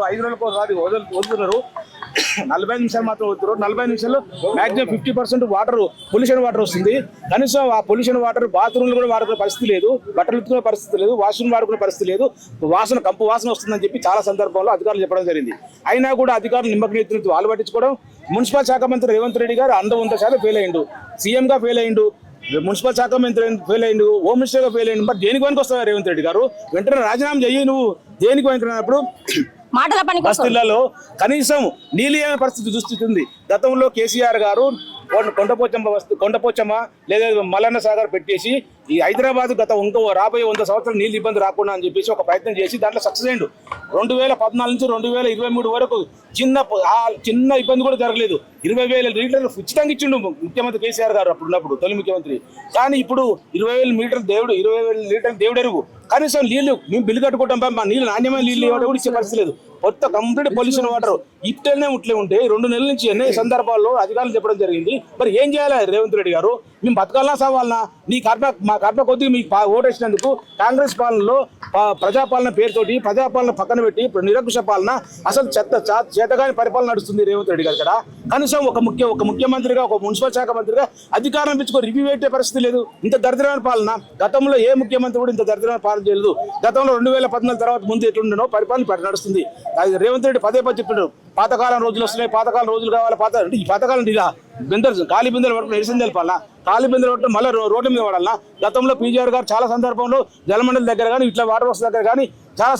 5 రోజులకు ఒకసారి వదులుతున్నారు. 40 నిమిషాలు మాత్రం వదులుతారు. 40 నిమిషాల్లో మాక్సిమం 50% వాటర్ పొల్యూషన్ వాటర్ వస్తుంది. కనీసం ఆ పొల్యూషన్ వాటర్ బాత్రూమ్లు కూడా వాడుకునే పరిస్థితి లేదు, బట్టలు ఉతుకునే పరిస్థితి లేదు, వాష్రూమ్ వాడుకునే పరిస్థితి లేదు. వాసన కంపు వాసన వస్తుందని చెప్పి చాలా సందర్భంలో అధికారులు చెప్పడం జరిగింది. అయినా కూడా అధికారులు నిమ్మకం వాళ్ళు పట్టించుకోవడం. మున్సిపల్ శాఖ మంత్రి రేవంత్ రెడ్డి గారు 100% ఫెయిల్ అయ్యిండు. సీఎంగా ఫెయిల్ అయ్యిండు, మున్సిపల్ శాఖ మంత్రి ఫెయిల్ అయ్యిండు, హోమ్ మినిస్టర్గా ఫెయిల్ అయ్యిండు. మరి దేనికి పనికి వస్తావు రేవంత్ రెడ్డి గారు? వెంటనే రాజీనామా చెయ్యి. నువ్వు దేనికి పనికిరానప్పుడు బస్తీలలో కనీసం నీళ్ళు పరిస్థితి చూస్తుంది. గతంలో కేసీఆర్ గారు కొండపోచమ్మ లేదా మల్లన్న సాగర్ పెట్టేసి ఈ హైదరాబాద్ రాబోయే 100 సంవత్సరాలు నీళ్ళు ఇబ్బంది రాకుండా అని చెప్పేసి ఒక ప్రయత్నం చేసి దాంట్లో సక్సెస్ అయ్యిండు. 2014 నుంచి 2023 వరకు చిన్న ఇబ్బంది కూడా జరగలేదు. 20,000 లీటర్లు ఉచితంగా ఇచ్చిండు ముఖ్యమంత్రి కేసీఆర్ గారు అప్పుడున్నప్పుడు, తొలి ముఖ్యమంత్రి. కానీ ఇప్పుడు 20,000 లీటర్లు 20,000 లీటర్లు దేవుడు ఎరుగు. కనీసం నీళ్లు మేము బిల్లు కట్టుకుంటాం, మా నీళ్ళు నాణ్యమైన నీళ్ళు ఇవ్వడం కూడా ఇచ్చే పరిస్థితి లేదు. కొత్త కంప్లీట్ పొల్యూషన్ వాటర్ ఇట్లనే ఉంటే 2 నెలల నుంచి ఎన్నో సందర్భాల్లో అధికారులు చెప్పడం జరిగింది. మరి ఏం చేయాలి రేవంత్ రెడ్డి గారు? మేము బతకాలనా సావాలనా? మా కర్మ కొద్దిగా మీకు ఓటేసినందుకు కాంగ్రెస్ పాలనలో ప్రజాపాలన పేరుతోటి ప్రజాపాలన పక్కన పెట్టి నిరంకుశ పాలన, అసలు చేతగాని పరిపాలన నడుస్తుంది రేవంత్ రెడ్డి గారు ఇక్కడ. కనీసం ఒక ముఖ్యమంత్రిగా, ఒక మున్సిపల్ శాఖ మంత్రిగా అధికారం పెంచుకో రివ్యూ పెట్టే పరిస్థితి లేదు. ఇంత దరిద్రమైన పాలన గతంలో ఏ ముఖ్యమంత్రి కూడా ఇంత దరిద్రమైన పాలన చేయలేదు. గతంలో 2014 తర్వాత ముందు ఎట్లుండనో పరిపాలన నడుస్తుంది. రేవంత్ రెడ్డి పదే చెప్పాడు, పాతకాలం రోజులు వస్తున్నాయి, పాతకాలం రోజులు కావాలి. ఈ పాతకాలం ఇలా ఖాళీ బిందెలు పట్టుకుని నిరసన తెలిపాలా? ఖాళీ బిందెలు పట్టుకుని మళ్ళీ రోడ్ల మీద పడాలా? గతంలో పీజీఆర్ గారు చాలా సందర్భంలో జలమండలి దగ్గర కానీ ఇట్లా వాటర్ వర్క్స్ దగ్గర కానీ చాలా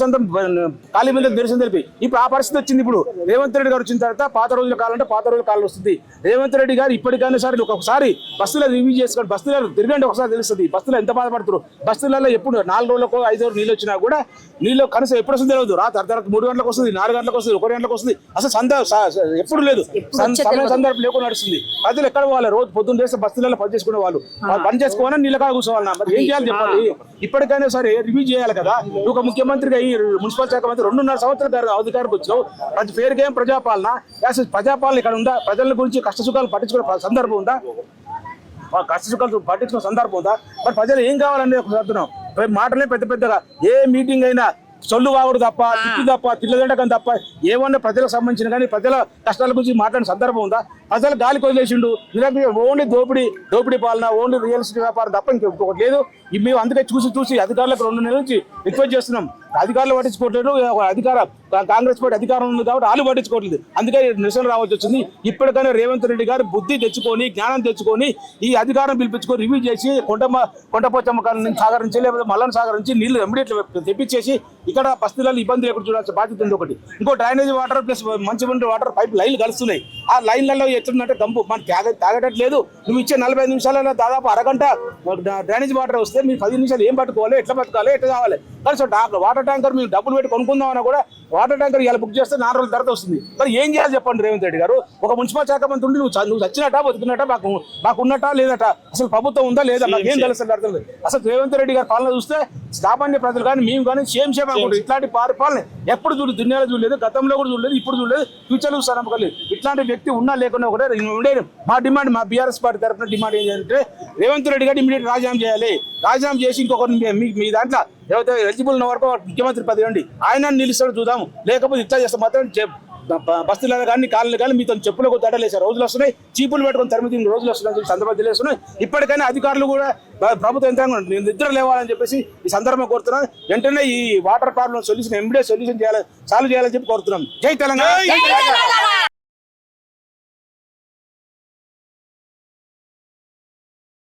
ఖాళీ బిందెలు నిరసన తెలిపి ఇప్పుడు ఆ పరిస్థితి వచ్చింది. ఇప్పుడు రేవంత్ రెడ్డి గారు వచ్చిన తర్వాత పాత రోజుల కాలంటే పాత రోజుల కాలం వస్తుంది. రేవంత్ రెడ్డి గారు ఇప్పటికైనా సరే ఒకసారి బస్సులో రివ్యూ చేసుకోండి, బస్సులో తిరగండి, ఒకసారి తెలుస్తుంది బస్సులో ఎంత బాధపడుతున్నారు. బస్సులలో ఎప్పుడు 4 రోజులకు 5 రోజులు నీళ్ళు వచ్చినా కూడా నీళ్ళు కనీసం ఎప్పుడు వస్తుంది తెలియదు. రాత్రి అర్ధరాత్రి 3 గంటలకు వస్తుంది, 4 గంటలకు వస్తుంది, 1 గంటలకు వస్తుంది. అసలు ఎప్పుడు లేదు, సందర్భం లేకుండా నడుస్తుంది. ప్రజలు ఎక్కడ పోవాలి? రోజు పొద్దున్న చేస్తే బస్సులలో పని చేసుకునే వాళ్ళు పని చేసుకోవాలని నీళ్ళ కాడ కూర్చోవాలన్నా? మరి ఏం చేయాలి చెప్పాలి? ఇప్పటికైనా సరే రివ్యూ చేయాలి కదా. నువ్వు ఒక ముఖ్యమంత్రిగా ఈ మున్సిపల్ శాఖ మంత్రి 2.5 సంవత్సరాల అధికారికి వచ్చావు. ప్రతి పేరుకేం ప్రజాపాలన? ప్రజాపాలన ఇక్కడ ఉందా? ప్రజల గురించి కష్టసుఖాలు పట్టించుకునే సందర్భం ఉందా? కష్టసుఖాలు పట్టించుకునే సందర్భం ఉందా? మరి ప్రజలు ఏం కావాలని చెప్తున్నాం. మాటలే పెద్దగా ఏ మీటింగ్ అయినా సొల్లు వాగుడు తప్ప, తిట్టు తప్ప, తిల్లదండకం తప్ప ఏమన్నా ప్రజలకు సంబంధించిన కానీ ప్రజల కష్టాల గురించి మాట్లాడిన సందర్భం ఉందా? ప్రజలు గాలికి వదిలేసిండు. ఓన్లీ దోపిడీ పాలన, ఓన్లీ రియల్ ఎస్టేట్ వ్యాపారం తప్ప ఇంకొకటి లేదు. మేము అందుకే చూసి అధికారులకు 2 నెలల నుంచి రిక్వెస్ట్ చేస్తున్నాం. అధికారులు పట్టించుకోవట్లేదు. కాంగ్రెస్ పార్టీ అధికారం ఉంది కాబట్టి వాళ్ళు పట్టించుకోవట్లేదు. అందుకే నిరసన రావాల్సి వచ్చింది. ఇప్పటికైనా రేవంత్ రెడ్డి గారు బుద్ధి తెచ్చుకొని, జ్ఞానం తెచ్చుకొని ఈ అధికారం పిలిపించుకొని రివ్యూ చేసి కొండపోచమ్మ సాగర్ నుంచి లేకపోతే మల్లన్న సాగర్ నుంచి నీళ్లు ఇమ్మీడియట్ తెప్పించేసి ఇక్కడ బస్తీలలో ఇబ్బంది లేకుండా చూడాల్సిన బాధ్యత ఉంది. ఒకటి ఇంకో డ్రైనేజ్ వాటర్ ప్లస్ మంచి వాటర్ పైప్ లైన్లు కలుస్తున్నాయి. ఆ లైన్లలో ఎట్లుందంటే గంపు మనకి తాగేటట్లేదు. నువ్వు ఇచ్చే 45 నిమిషాలలో దాదాపు అరగంట డ్రైనేజ్ వాటర్ వస్తే మీరు 10 నిమిషాలు ఏం పట్టుకోవాలి, ఎట్లా పట్టుకోవాలి, ఎట్లా కావాలి? కలిసి వాటర్ ట్యాంకర్ మేము డబ్బులు పెట్టి కొనుక్కుందామన్నా కూడా వాటర్ ట్యాంకర్ ఇలా బుక్ చేస్తే 4 రోజుల తర్వాత వస్తుంది. మరి ఏం చేయాలి చెప్పండి రేవంత్ రెడ్డి గారు? ఒక మున్సిపల్ శాఖ మంత్రి ఉండి నువ్వు చచ్చినట్టా బతుకున్నట్టా, మాకు ఉన్నట్టా లేదట, అసలు ప్రభుత్వం ఉందా లేదా నాకేం తెలుసు అర్థం లేదు. అసలు రేవంత్ రెడ్డి గారి పాలన చూస్తే సామాన్య ప్రజలు కానీ మేము కానీ సేమ్ అనుకుంటారు. ఇట్లాంటి పాలన ఎప్పుడు దునియాలో చూడలేదు, గతంలో కూడా చూడలేదు, ఇప్పుడు చూడలేదు, ఫ్యూచర్లో చూస్తాను. ఇట్లాంటి వ్యక్తి ఉన్నా లేకుండా కూడా ఉండేది. మా డిమాండ్, మా బీఆర్ఎస్ పార్టీ తరఫున డిమాండ్ ఏంటంటే రేవంత్ రెడ్డి గారు ఇమీడియట్ రాజీనామా చేయాలి. రాజీనామా చేసి ఇంకొకరు మీ దాంట్లో ఎవరైతే ఎలిజిబుల్ ఉన్న వరకు ముఖ్యమంత్రి పదవి అండి ఆయన నిలుస్తాడు చూద్దాము. లేకపోతే ఇట్లా చేస్తే మాత్రం బస్తీలలో కానీ కాళ్ళు కానీ మీతో చెప్పులకు తడలేసే రోజులు వస్తున్నాయి. చీపులు పెట్టుకుని 9 రోజులు వస్తున్నాయి సందర్భం తెలియస్తున్నాయి. ఇప్పటికైనా అధికారులు కూడా ప్రభుత్వ యంత్రాంగం నిద్ర లేవాలని చెప్పేసి ఈ సందర్భం కోరుతున్నాం. వెంటనే ఈ water problem solution immediate solution solve చేయాలని చెప్పి కోరుతున్నాం. జై తెలంగాణ.